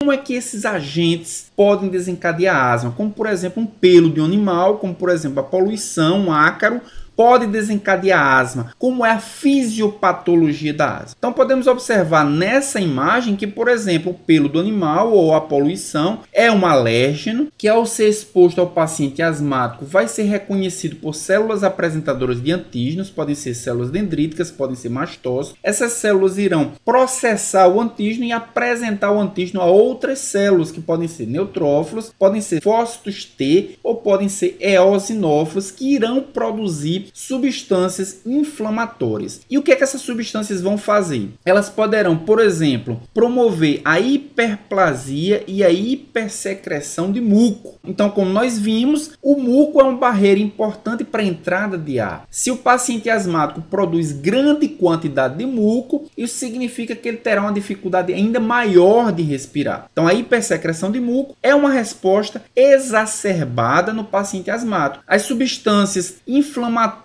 Como é que esses agentes podem desencadear asma? Como, por exemplo, um pelo de um animal, como, por exemplo, a poluição, um ácaro, pode desencadear asma. Como é a fisiopatologia da asma? Então, podemos observar nessa imagem que, por exemplo, o pelo do animal ou a poluição é um alérgeno que, ao ser exposto ao paciente asmático, vai ser reconhecido por células apresentadoras de antígenos, podem ser células dendríticas, podem ser mastócitos. Essas células irão processar o antígeno e apresentar o antígeno a outras células, que podem ser neutrófilos, podem ser fócitos T ou podem ser eosinófilos, que irão produzir substâncias inflamatórias. E o que é que essas substâncias vão fazer? Elas poderão, por exemplo, promover a hiperplasia e a hipersecreção de muco. Então, como nós vimos, o muco é uma barreira importante para a entrada de ar. Se o paciente asmático produz grande quantidade de muco, isso significa que ele terá uma dificuldade ainda maior de respirar. Então, a hipersecreção de muco é uma resposta exacerbada no paciente asmático. As substâncias inflamatórias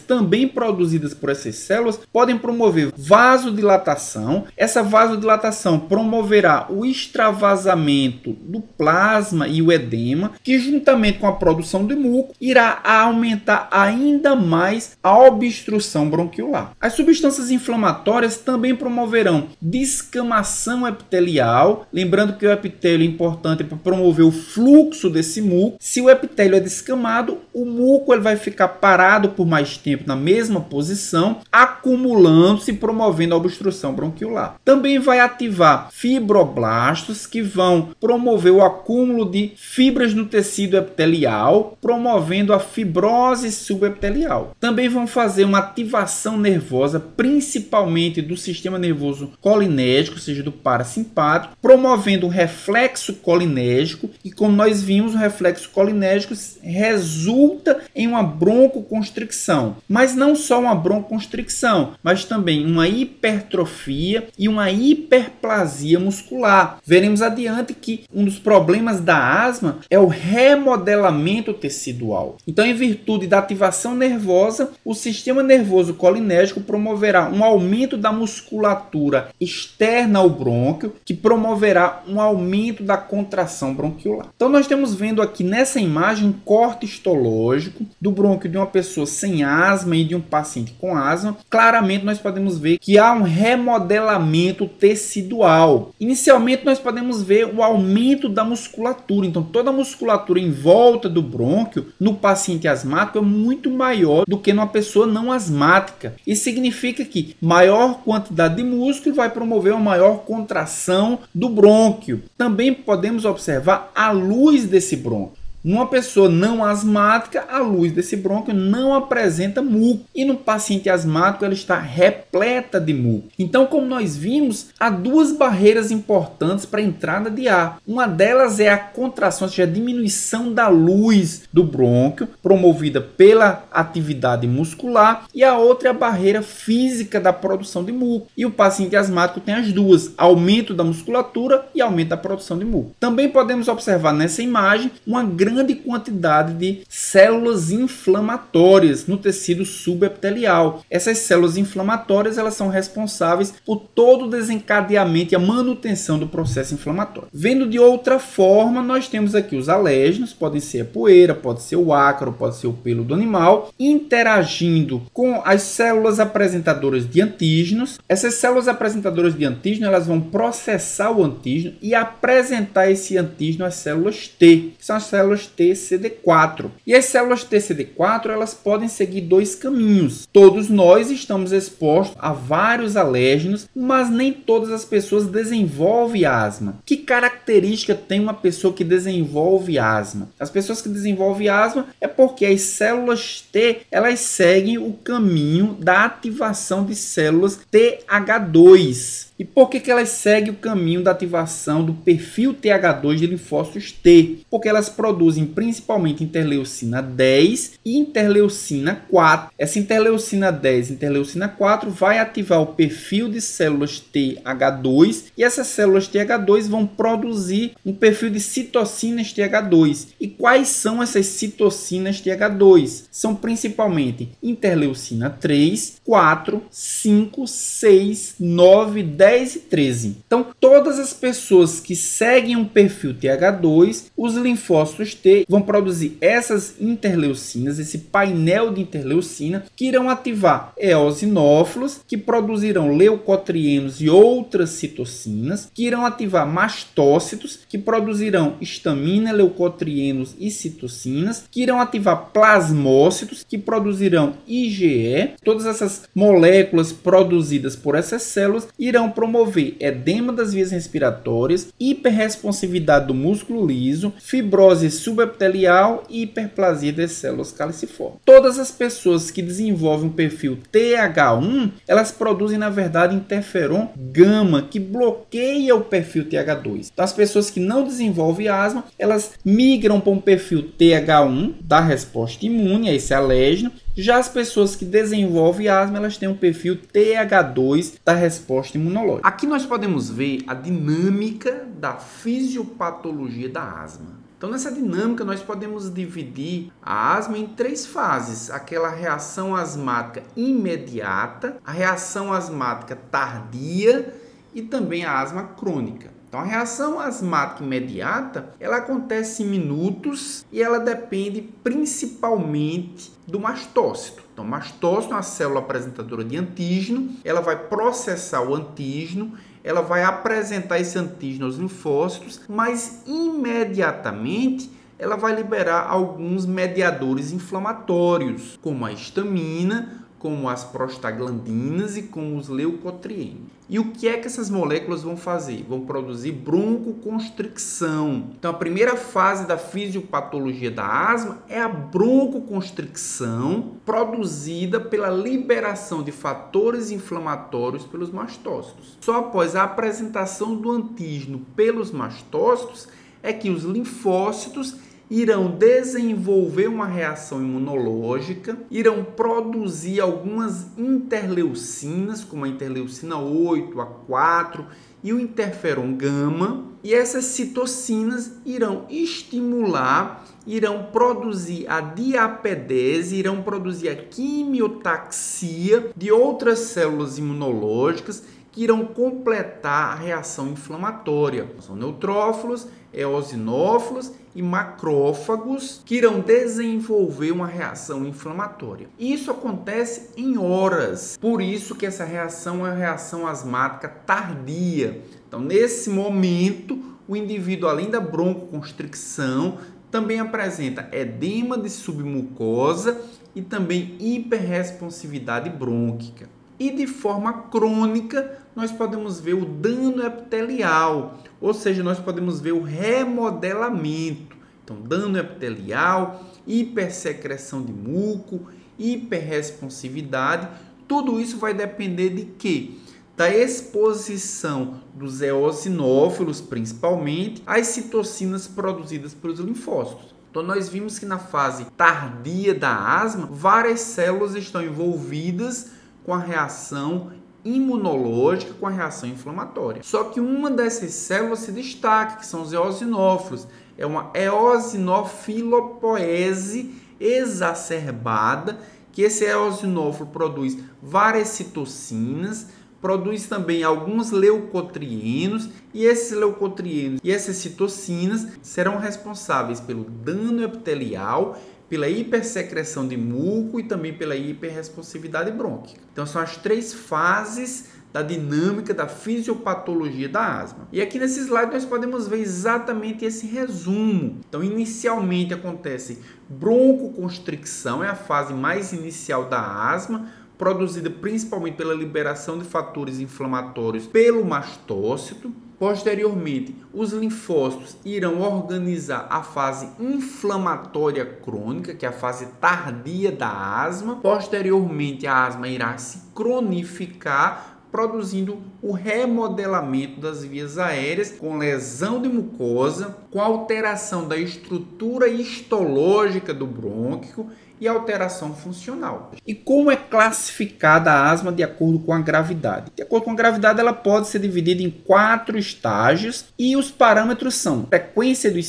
também produzidas por essas células podem promover vasodilatação. Essa vasodilatação promoverá o extravasamento do plasma e o edema, que juntamente com a produção de muco irá aumentar ainda mais a obstrução bronquiolar. As substâncias inflamatórias também promoverão descamação epitelial, lembrando que o epitélio é importante para promover o fluxo desse muco. Se o epitélio é descamado, o muco ele vai ficar parado por mais tempo na mesma posição, acumulando-se e promovendo a obstrução bronquiolar. Também vai ativar fibroblastos, que vão promover o acúmulo de fibras no tecido epitelial, promovendo a fibrose subepitelial. Também vão fazer uma ativação nervosa, principalmente do sistema nervoso colinérgico, ou seja, do parasimpático, promovendo o reflexo colinérgico, e como nós vimos, o reflexo colinérgico resulta em uma broncoconstricção, mas não só uma broncoconstricção, mas também uma hipertrofia e uma hiperplasia muscular. Veremos adiante que um dos problemas da asma é o remodelamento tecidual. Então, em virtude da ativação nervosa, o sistema nervoso colinérgico promoverá um aumento da musculatura externa ao brônquio, que promoverá um aumento da contração bronquiolar. Então, nós estamos vendo aqui nessa imagem um corte histológico do brônquio de uma pessoa sem asma e de um paciente com asma. Claramente nós podemos ver que há um remodelamento tecidual. Inicialmente nós podemos ver o aumento da musculatura. Então toda a musculatura em volta do brônquio no paciente asmático é muito maior do que numa pessoa não asmática. Isso significa que maior quantidade de músculo vai promover uma maior contração do brônquio. Também podemos observar a luz desse brônquio. Numa pessoa não asmática, a luz desse brônquio não apresenta muco. E no paciente asmático, ela está repleta de muco. Então, como nós vimos, há duas barreiras importantes para a entrada de ar. Uma delas é a contração, ou seja, a diminuição da luz do brônquio, promovida pela atividade muscular. E a outra é a barreira física da produção de muco. E o paciente asmático tem as duas, aumento da musculatura e aumento da produção de muco. Também podemos observar nessa imagem uma grande quantidade de células inflamatórias no tecido subepitelial. Essas células inflamatórias elas são responsáveis por todo o desencadeamento e a manutenção do processo inflamatório. Vendo de outra forma, nós temos aqui os alérgenos, podem ser a poeira, pode ser o ácaro, pode ser o pelo do animal, interagindo com as células apresentadoras de antígenos. Essas células apresentadoras de antígeno elas vão processar o antígeno e apresentar esse antígeno às células T, que são as células TCD4. E as células TCD4 elas podem seguir dois caminhos. Todos nós estamos expostos a vários alérgenos, mas nem todas as pessoas desenvolvem asma. Que característica tem uma pessoa que desenvolve asma? As pessoas que desenvolvem asma é porque as células T elas seguem o caminho da ativação de células TH2. E por que elas seguem o caminho da ativação do perfil TH2 de linfócitos T? Porque elas produzem principalmente interleucina 10 e interleucina 4. Essa interleucina 10 e interleucina 4 vai ativar o perfil de células TH2 e essas células TH2 vão produzir um perfil de citocinas TH2. E quais são essas citocinas TH2? São principalmente interleucina 3, 4, 5, 6, 9, 10 10 e 13. Então, todas as pessoas que seguem um perfil TH2, os linfócitos T vão produzir essas interleucinas, esse painel de interleucina, que irão ativar eosinófilos, que produzirão leucotrienos e outras citocinas, que irão ativar mastócitos, que produzirão histamina, leucotrienos e citocinas, que irão ativar plasmócitos, que produzirão IgE. Todas essas moléculas produzidas por essas células irão promover edema das vias respiratórias, hiperresponsividade do músculo liso, fibrose subepitelial e hiperplasia das células caliciformes. Todas as pessoas que desenvolvem um perfil TH1, elas produzem, na verdade, interferon gama, que bloqueia o perfil TH2. Então, as pessoas que não desenvolvem asma, elas migram para um perfil TH1 da resposta imune, a esse alérgeno. Já as pessoas que desenvolvem asma, elas têm um perfil TH2 da resposta imunológica. Aqui nós podemos ver a dinâmica da fisiopatologia da asma. Então, nessa dinâmica, nós podemos dividir a asma em 3 fases. Aquela reação asmática imediata, a reação asmática tardia e também a asma crônica. Então, a reação asmática imediata, ela acontece em minutos e ela depende principalmente do mastócito. Então, o mastócito é uma célula apresentadora de antígeno, ela vai processar o antígeno, ela vai apresentar esse antígeno aos linfócitos, mas imediatamente ela vai liberar alguns mediadores inflamatórios, como a histamina, como as prostaglandinas e como os leucotrienos. E o que é que essas moléculas vão fazer? Vão produzir broncoconstricção. Então, a primeira fase da fisiopatologia da asma é a broncoconstricção produzida pela liberação de fatores inflamatórios pelos mastócitos. Só após a apresentação do antígeno pelos mastócitos é que os linfócitos irão desenvolver uma reação imunológica, irão produzir algumas interleucinas, como a interleucina 8, a 4 e o interferon gama, e essas citocinas irão estimular, irão produzir a diapedese, irão produzir a quimiotaxia de outras células imunológicas que irão completar a reação inflamatória. São neutrófilos, eosinófilos e macrófagos que irão desenvolver uma reação inflamatória. Isso acontece em horas, por isso que essa reação é a reação asmática tardia. Então, nesse momento, o indivíduo, além da broncoconstricção, também apresenta edema de submucosa e também hiperresponsividade brônquica. E de forma crônica, nós podemos ver o dano epitelial, ou seja, nós podemos ver o remodelamento. Então, dano epitelial, hipersecreção de muco, hiperresponsividade, tudo isso vai depender de quê? Da exposição dos eosinófilos, principalmente, às citocinas produzidas pelos linfócitos. Então, nós vimos que na fase tardia da asma, várias células estão envolvidas com a reação imunológica, com a reação inflamatória. Só que uma dessas células se destaca, que são os eosinófilos. É uma eosinofilopoese exacerbada, que esse eosinófilo produz várias citocinas, produz também alguns leucotrienos, e esses leucotrienos e essas citocinas serão responsáveis pelo dano epitelial, pela hipersecreção de muco e também pela hiperresponsividade brônquica. Então, são as 3 fases da dinâmica da fisiopatologia da asma. E aqui nesse slide nós podemos ver exatamente esse resumo. Então, inicialmente acontece broncoconstricção, é a fase mais inicial da asma, produzida principalmente pela liberação de fatores inflamatórios pelo mastócito. Posteriormente, os linfócitos irão organizar a fase inflamatória crônica, que é a fase tardia da asma. Posteriormente, a asma irá se cronificar, produzindo o remodelamento das vias aéreas, com lesão de mucosa, com alteração da estrutura histológica do brônquio e alteração funcional. E como é classificada a asma de acordo com a gravidade? De acordo com a gravidade, ela pode ser dividida em 4 estágios e os parâmetros são frequência dos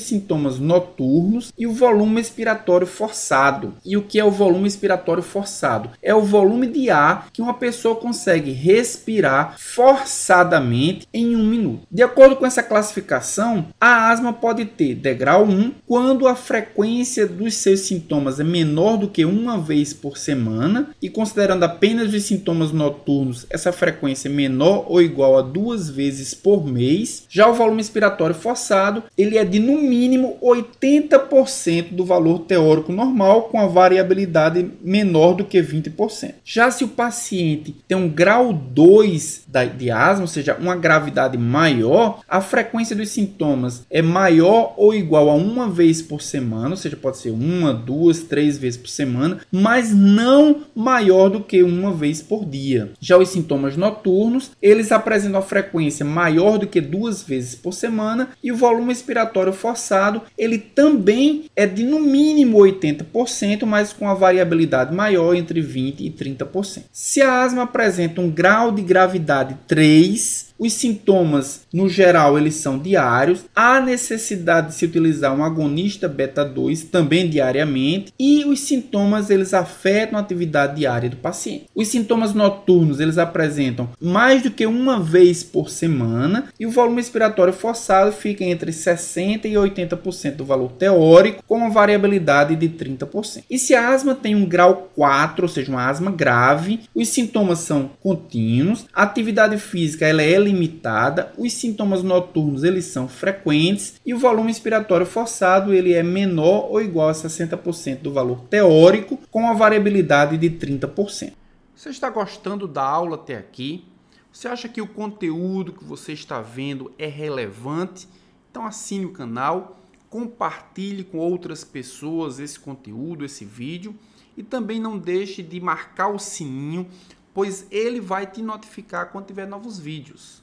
sintomas noturnos e o volume expiratório forçado. E o que é o volume expiratório forçado? É o volume de ar que uma pessoa consegue consegue respirar forçadamente em 1 minuto. De acordo com essa classificação, a asma pode ter degrau 1 quando a frequência dos seus sintomas é menor do que 1 vez por semana e considerando apenas os sintomas noturnos, essa frequência é menor ou igual a 2 vezes por mês. Já o volume expiratório forçado, ele é de no mínimo 80% do valor teórico normal, com a variabilidade menor do que 20%. Já se o paciente tem um grau 2 de asma, ou seja, uma gravidade maior, a frequência dos sintomas é maior ou igual a 1 vez por semana, ou seja, pode ser 1, 2, 3 vezes por semana, mas não maior do que 1 vez por dia. Já os sintomas noturnos, eles apresentam a frequência maior do que 2 vezes por semana e o volume expiratório forçado, ele também é de no mínimo 80%, mas com a variabilidade maior entre 20% e 30%. Se a asma apresenta um grau de gravidade 3, os sintomas, no geral, eles são diários. Há necessidade de se utilizar um agonista beta-2 também diariamente e os sintomas, eles afetam a atividade diária do paciente. Os sintomas noturnos, eles apresentam mais do que 1 vez por semana e o volume expiratório forçado fica entre 60% e 80% do valor teórico, com uma variabilidade de 30%. E se a asma tem um grau 4, ou seja, uma asma grave, os sintomas são contínuos, a atividade física ela é limitada, os sintomas noturnos eles são frequentes e o volume expiratório forçado ele é menor ou igual a 60% do valor teórico, com a variabilidade de 30%. Você está gostando da aula até aqui? Você acha que o conteúdo que você está vendo é relevante? Então assine o canal, compartilhe com outras pessoas esse conteúdo, esse vídeo e também não deixe de marcar o sininho, pois ele vai te notificar quando tiver novos vídeos.